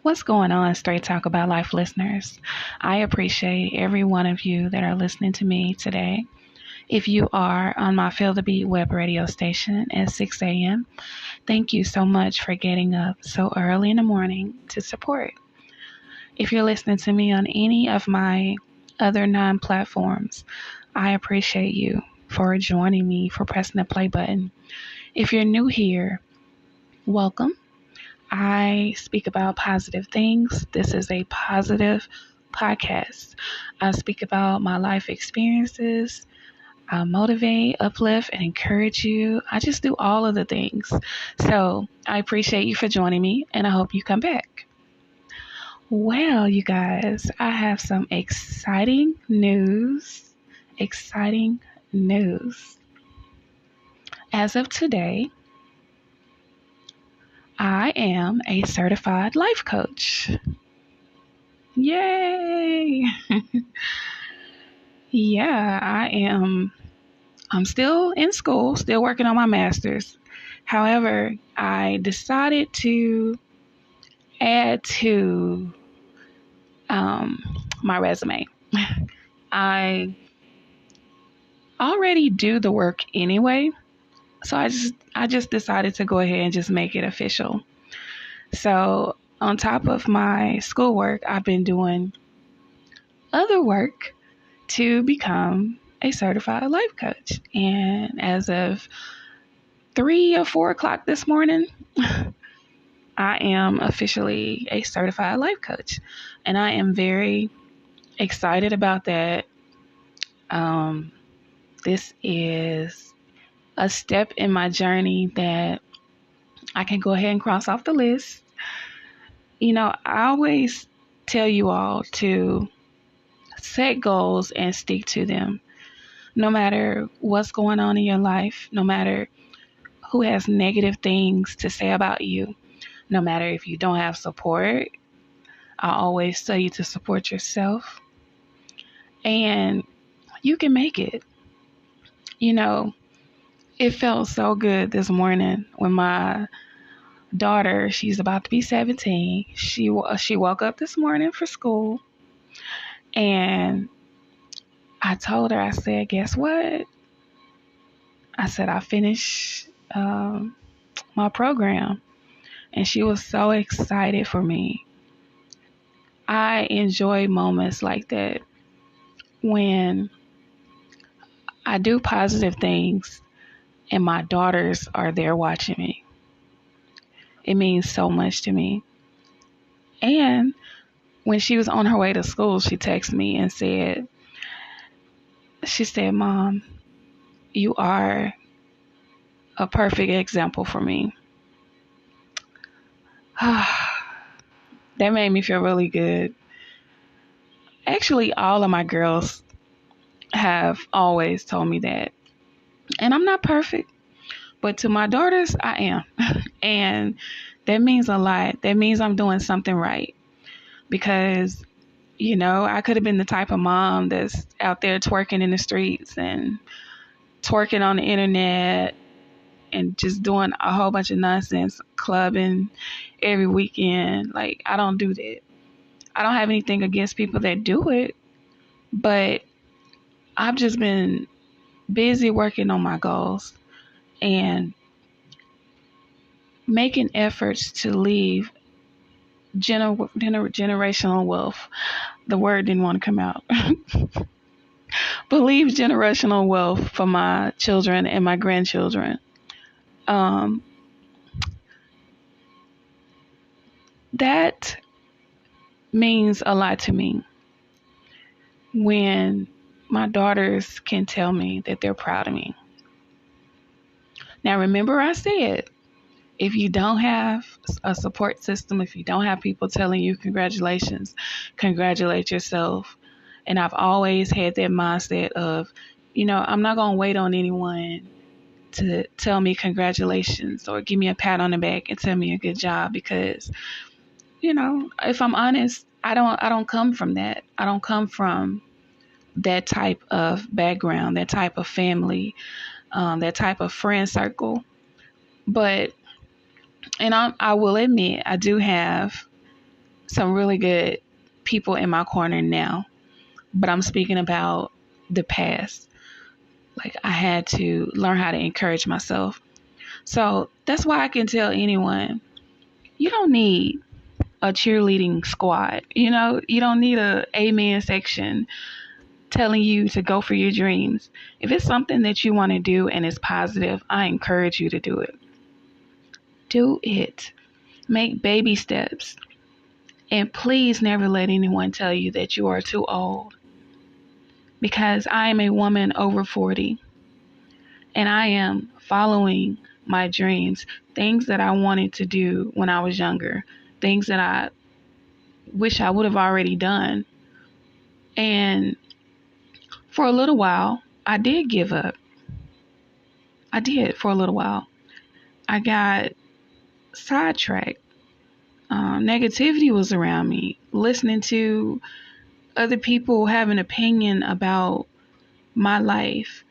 What's going on, Straight Talk About Life listeners? I appreciate every one of you that are listening to me today. If you are on my Feel the Beat web radio station at 6 a.m., thank you so much for getting up so early in the morning to support. If you're listening to me on any of my other 9 platforms, I appreciate you for joining me, for pressing the play button. If you're new here, welcome. I speak about positive things. This is a positive podcast. I speak about my life experiences. I motivate, uplift, and encourage you. I just do all of the things. So I appreciate you for joining me, and I hope you come back. Well, you guys, I have some exciting news. Exciting news. As of today, I am a certified life coach. Yay! Yeah, I am. I'm still in school, still working on my master's. However, I decided to add to my resume. I already do the work anyway, so I just decided to go ahead and just make it official. So on top of my schoolwork, I've been doing other work to become a certified life coach. And as of 3 or 4 o'clock this morning, I am officially a certified life coach. And I am very excited about that. This is a step in my journey that I can go ahead and cross off the list. You know, I always tell you all to set goals and stick to them. No matter what's going on in your life, no matter who has negative things to say about you, no matter if you don't have support, I always tell you to support yourself. And you can make it. You know, it felt so good this morning when my daughter, she's about to be 17, she woke up this morning for school, and I told her, I said, guess what? I said, I finished my program. And she was so excited for me. I enjoy moments like that when I do positive things and my daughters are there watching me. It means so much to me. And when she was on her way to school, she texted me and she said, Mom, you are a perfect example for me. That made me feel really good. Actually, all of my girls have always told me that. And I'm not perfect, but to my daughters, I am. And that means a lot. That means I'm doing something right. Because, you know, I could have been the type of mom that's out there twerking in the streets and twerking on the internet and just doing a whole bunch of nonsense, clubbing every weekend. Like, I don't do that. I don't have anything against people that do it, but I've just been busy working on my goals and making efforts to leave generational wealth. The word didn't want to come out. But leave generational wealth for my children and my grandchildren. That means a lot to me when my daughters can tell me that they're proud of me. Now, remember I said, if you don't have a support system, if you don't have people telling you congratulations, congratulate yourself. And I've always had that mindset of, you know, I'm not going to wait on anyone to tell me congratulations or give me a pat on the back and tell me a good job, because, you know, if I'm honest, I don't come from that. I don't come from that type of background, that type of family, that type of friend circle. But, and I will admit, I do have some really good people in my corner now, but I'm speaking about the past. Like, I had to learn how to encourage myself. So that's why I can tell anyone, you don't need a cheerleading squad. You don't need a amen section telling you to go for your dreams. If it's something that you want to do and it's positive, I encourage you to do it. Do it. Make baby steps. And please never let anyone tell you that you are too old. Because I am a woman over 40 and I am following my dreams, things that I wanted to do when I was younger, things that I wish I would have already done. And for a little while, I did give up. I did for a little while. I got sidetracked. Negativity was around me. Listening to other people have an opinion about my life.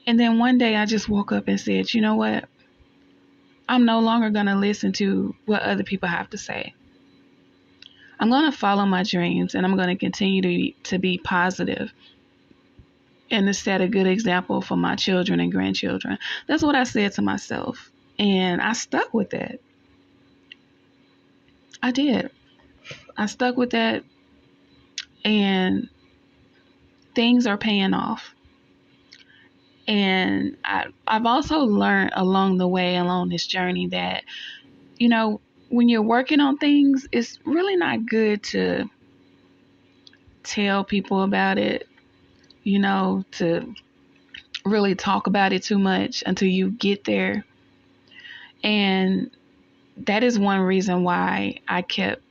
And then one day I just woke up and said, you know what? I'm no longer going to listen to what other people have to say. I'm going to follow my dreams, and I'm going to continue to be positive and to set a good example for my children and grandchildren. That's what I said to myself, and I stuck with that. I did. I stuck with that, and things are paying off. And I've also learned along the way, along this journey, that, when you're working on things, it's really not good to tell people about it, to really talk about it too much until you get there. And that is one reason why I kept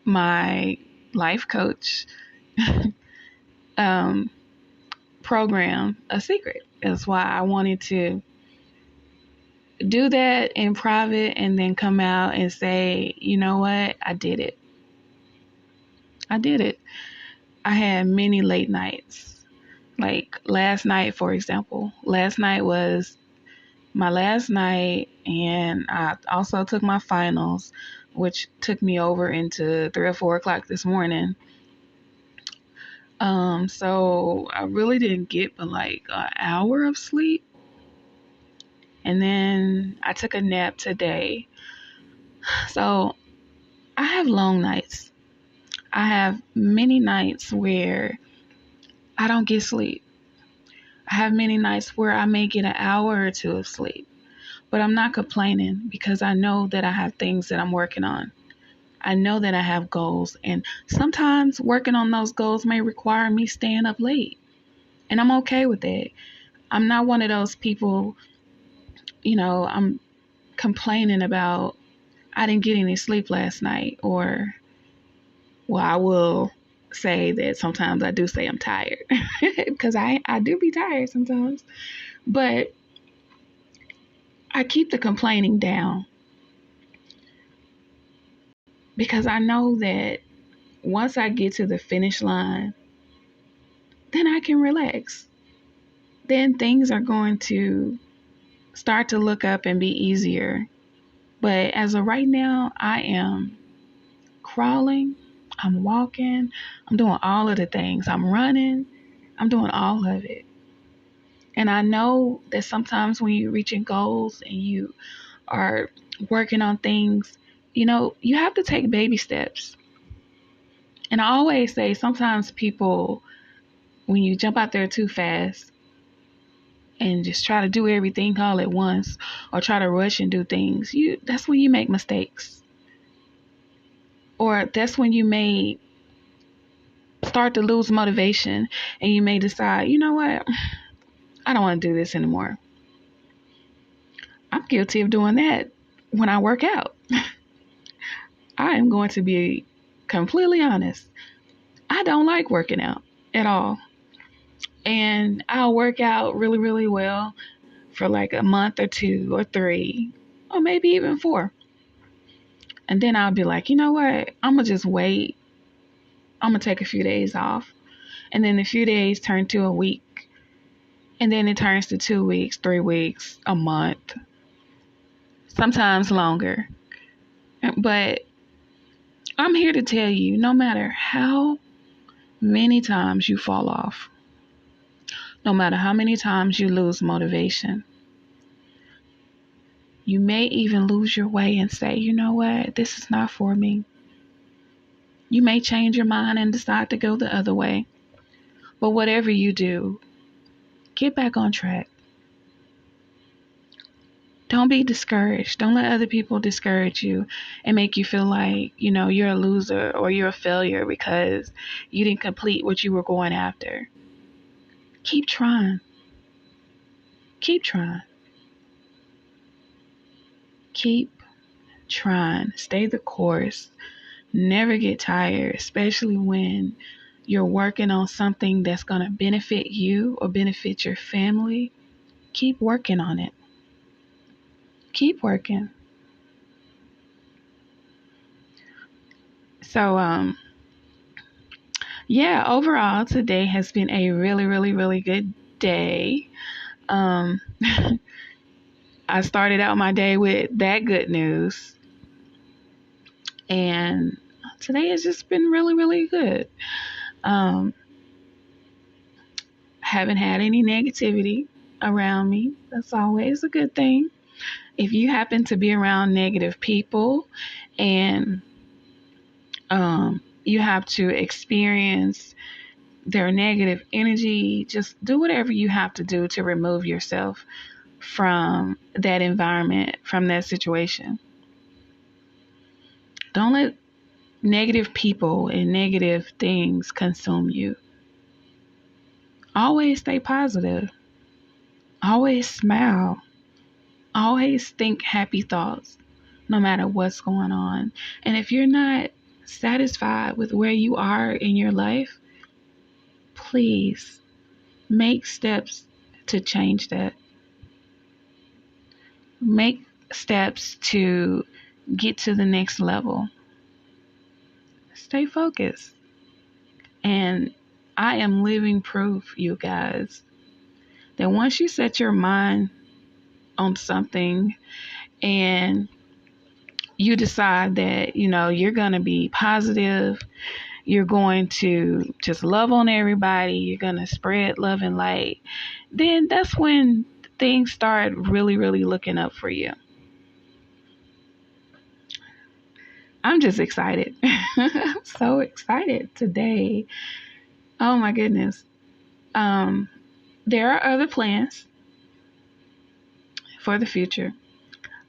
my life coach program a secret. That's why I wanted to do that in private and then come out and say, you know what? I did it. I did it. I had many late nights. Like last night, for example. Last night was my last night, and I also took my finals, which took me over into 3 or 4 o'clock this morning. So I really didn't get but like an hour of sleep. And then I took a nap today. So I have long nights. I have many nights where I don't get sleep. I have many nights where I may get an hour or two of sleep. But I'm not complaining because I know that I have things that I'm working on. I know that I have goals. And sometimes working on those goals may require me staying up late. And I'm okay with that. I'm not one of those people, I'm complaining about I didn't get any sleep last night, or, well, I will say that sometimes I do say I'm tired because I do be tired sometimes, but I keep the complaining down because I know that once I get to the finish line, then I can relax. Then things are going to start to look up and be easier. But as of right now, I am crawling, I'm walking, I'm doing all of the things. I'm running, I'm doing all of it. And I know that sometimes when you're reaching goals and you are working on things, you have to take baby steps. And I always say sometimes people, when you jump out there too fast and just try to do everything all at once or try to rush and do things, that's when you make mistakes. Or that's when you may start to lose motivation and you may decide, you know what? I don't want to do this anymore. I'm guilty of doing that when I work out. I am going to be completely honest. I don't like working out at all. And I'll work out really, really well for like a month or 2 or 3 or maybe even 4. And then I'll be like, you know what? I'm going to just wait. I'm going to take a few days off. And then a few days turn to a week. And then it turns to 2 weeks, 3 weeks, a month, sometimes longer. But I'm here to tell you, no matter how many times you fall off, no matter how many times you lose motivation, you may even lose your way and say, you know what, this is not for me. You may change your mind and decide to go the other way. But whatever you do, get back on track. Don't be discouraged. Don't let other people discourage you and make you feel like, you're a loser or you're a failure because you didn't complete what you were going after. Keep trying. Keep trying. Keep trying. Stay the course. Never get tired, especially when you're working on something that's going to benefit you or benefit your family. Keep working on it. Keep working. So, yeah, overall, today has been a really, really, really good day. I started out my day with that good news. And today has just been really, really good. Haven't had any negativity around me. That's always a good thing. If you happen to be around negative people and you have to experience their negative energy, just do whatever you have to do to remove yourself from that environment, from that situation. Don't let negative people and negative things consume you. Always stay positive. Always smile. Always think happy thoughts, no matter what's going on. And if you're not satisfied with where you are in your life, please make steps to change that. Make steps to get to the next level. Stay focused. And I am living proof, you guys, that once you set your mind on something and you decide that, you're going to be positive, you're going to just love on everybody, you're going to spread love and light, then that's when things start really, really looking up for you. I'm just excited. I'm so excited today. Oh my goodness. There are other plans for the future.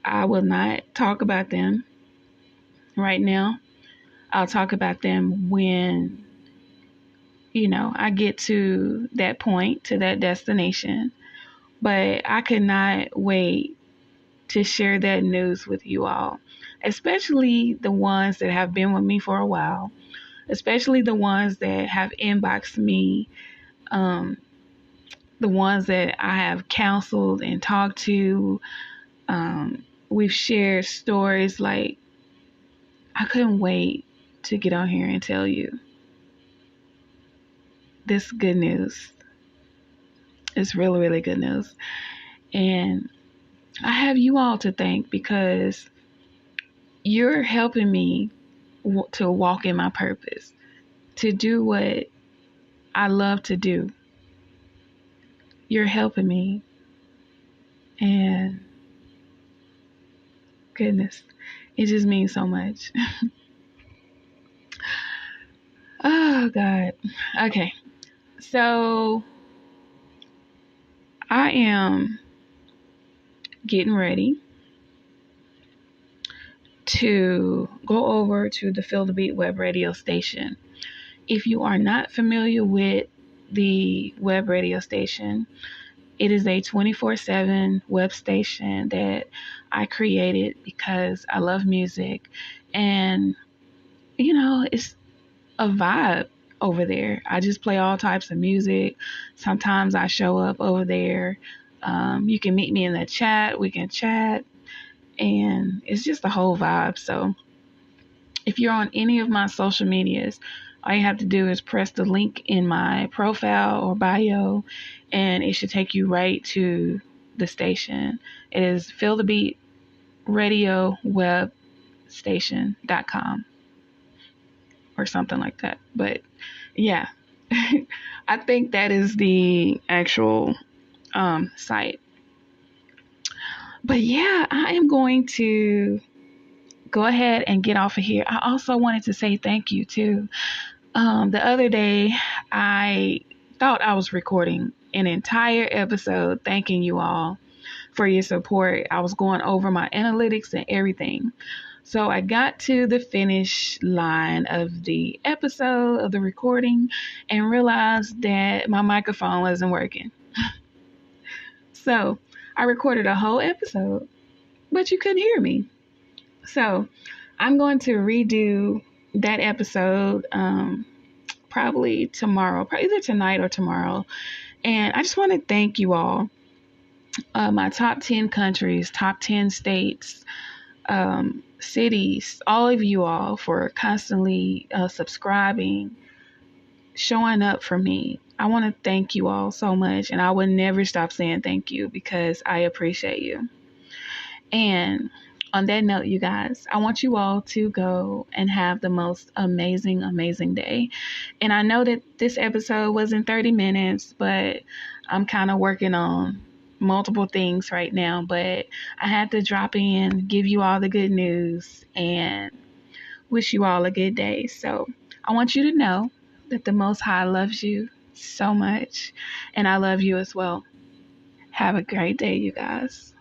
I will not talk about them right now. I'll talk about them when, I get to that point, to that destination. But I could not wait to share that news with you all, especially the ones that have been with me for a while, especially the ones that have inboxed me, the ones that I have counseled and talked to. We've shared stories. Like, I couldn't wait to get on here and tell you this good news. It's really, really good news. And I have you all to thank because you're helping me to walk in my purpose, to do what I love to do. You're helping me. And goodness, it just means so much. Oh, God. Okay. So I am getting ready to go over to the Feel the Beat web radio station. If you are not familiar with the web radio station, it is a 24/7 web station that I created because I love music. And, it's a vibe over there. I just play all types of music. Sometimes I show up over there. You can meet me in the chat. We can chat. And it's just a whole vibe. So if you're on any of my social medias, all you have to do is press the link in my profile or bio, and it should take you right to the station. It is Feel the Beat Radio Web station.com or something like that. But yeah, I think that is the actual site. But yeah, I am going to go ahead and get off of here. I also wanted to say thank you too. The other day, I thought I was recording an entire episode thanking you all for your support. I was going over my analytics and everything. So I got to the finish line of the episode of the recording and realized that my microphone wasn't working. So I recorded a whole episode, but you couldn't hear me. So I'm going to redo that episode probably tomorrow, probably either tonight or tomorrow. And I just want to thank you all, my top 10 countries, top 10 states, cities, all of you all for constantly subscribing, showing up for me. I want to thank you all so much, and I will never stop saying thank you because I appreciate you. And on that note, you guys, I want you all to go and have the most amazing, amazing day. And I know that this episode wasn't 30 minutes, but I'm kind of working on multiple things right now. But I had to drop in, give you all the good news, and wish you all a good day. So I want you to know that the Most High loves you so much, and I love you as well. Have a great day, you guys.